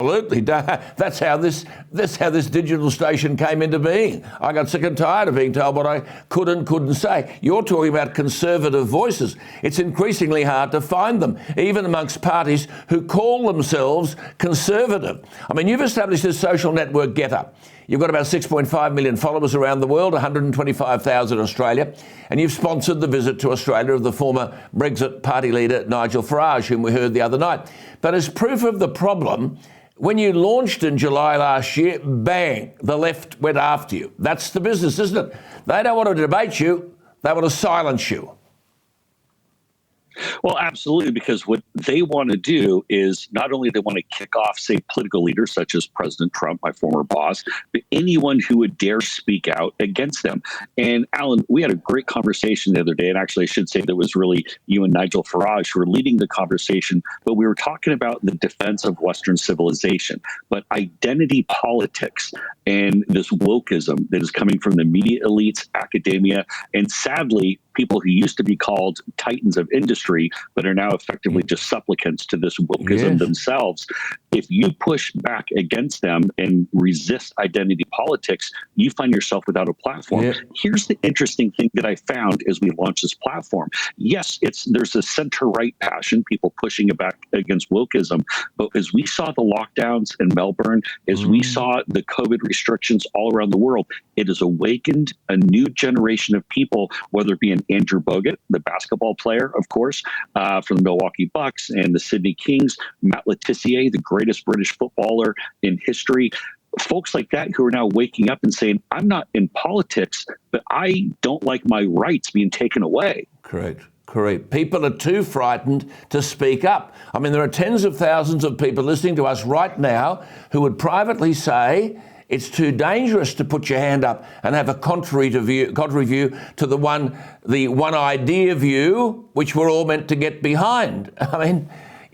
Absolutely. That's how this digital station came into being. I got sick and tired of being told what I could and couldn't say. You're talking about conservative voices. It's increasingly hard to find them, even amongst parties who call themselves conservative. I mean, you've established this social network GetUp. You've got about 6.5 million followers around the world, 125,000 in Australia, and you've sponsored the visit to Australia of the former Brexit party leader Nigel Farage, whom we heard the other night. But as proof of the problem, when you launched in July last year, bang, the left went after you. That's the business, isn't it? They don't want to debate you, they want to silence you. Well, absolutely, because what they want to do is not only they want to kick off, say, political leaders such as President Trump, my former boss, but anyone who would dare speak out against them. And Alan, we had a great conversation the other day, and actually I should say that was really you and Nigel Farage who were leading the conversation, but we were talking about the defense of Western civilization, but identity politics and this wokeism that is coming from the media elites, academia, and sadly, people who used to be called titans of industry, but are now effectively just supplicants to this wokeism themselves. If you push back against them and resist identity politics, you find yourself without a platform. Here's the interesting thing that I found as we launched this platform. Yes, there's a center-right passion, people pushing it back against wokeism, but as we saw the lockdowns in Melbourne, as we saw the COVID restrictions all around the world, it has awakened a new generation of people, whether it be an Andrew Bogut, the basketball player, of course, from the Milwaukee Bucks and the Sydney Kings, Matt Letizia, the greatest British footballer in history, folks like that who are now waking up and saying, I'm not in politics, but I don't like my rights being taken away. Correct. People are too frightened to speak up. I mean, there are tens of thousands of people listening to us right now who would privately say, it's too dangerous to put your hand up and have a contrary view to the one idea view, which we're all meant to get behind. I mean,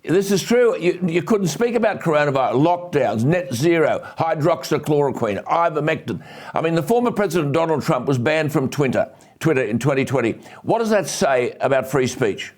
this is true. You couldn't speak about coronavirus, lockdowns, net zero, hydroxychloroquine, ivermectin. I mean, the former President Donald Trump was banned from Twitter in 2020. What does that say about free speech?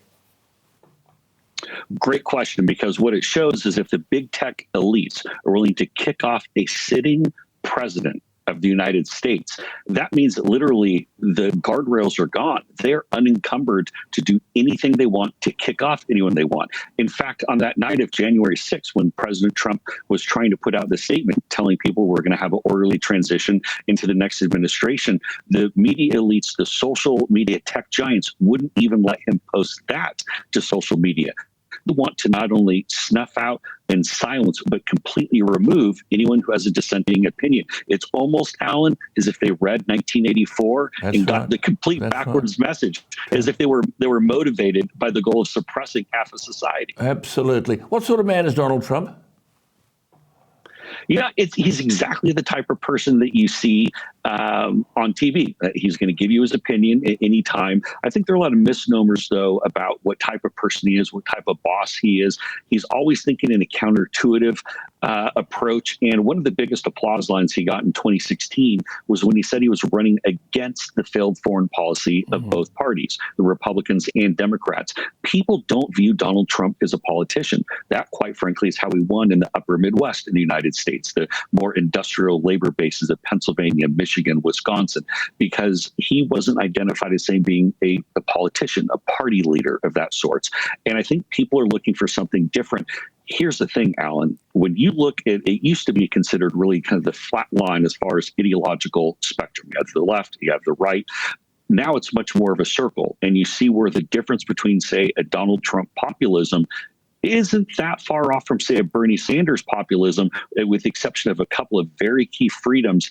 Great question, because what it shows is if the big tech elites are willing to kick off a sitting president of the United States, that means that literally the guardrails are gone. They're unencumbered to do anything they want, to kick off anyone they want. In fact, on that night of January 6th, when President Trump was trying to put out the statement telling people we're going to have an orderly transition into the next administration, the media elites, the social media tech giants wouldn't even let him post that to social media. They want to not only snuff out and silence, but completely remove anyone who has a dissenting opinion. It's almost, Alan, as if they read 1984 and got the complete backwards message, as if they were motivated by the goal of suppressing half of society. Absolutely. What sort of man is Donald Trump? Yeah, he's exactly the type of person that you see on TV. He's going to give you his opinion at any time. I think there are a lot of misnomers, though, about what type of person he is, what type of boss he is. He's always thinking in a counterintuitive approach. And one of the biggest applause lines he got in 2016 was when he said he was running against the failed foreign policy of both parties, the Republicans and Democrats. People don't view Donald Trump as a politician. That, quite frankly, is how he won in the upper Midwest in the United States, the more industrial labor bases of Pennsylvania, Michigan, Wisconsin, because he wasn't identified as saying being a politician, a party leader of that sort. And I think people are looking for something different. Here's the thing, Alan, when you look at it, used to be considered really kind of the flat line as far as ideological spectrum. You have the left, you have the right. Now it's much more of a circle. And you see where the difference between, say, a Donald Trump populism isn't that far off from, say, a Bernie Sanders populism, with the exception of a couple of very key freedoms.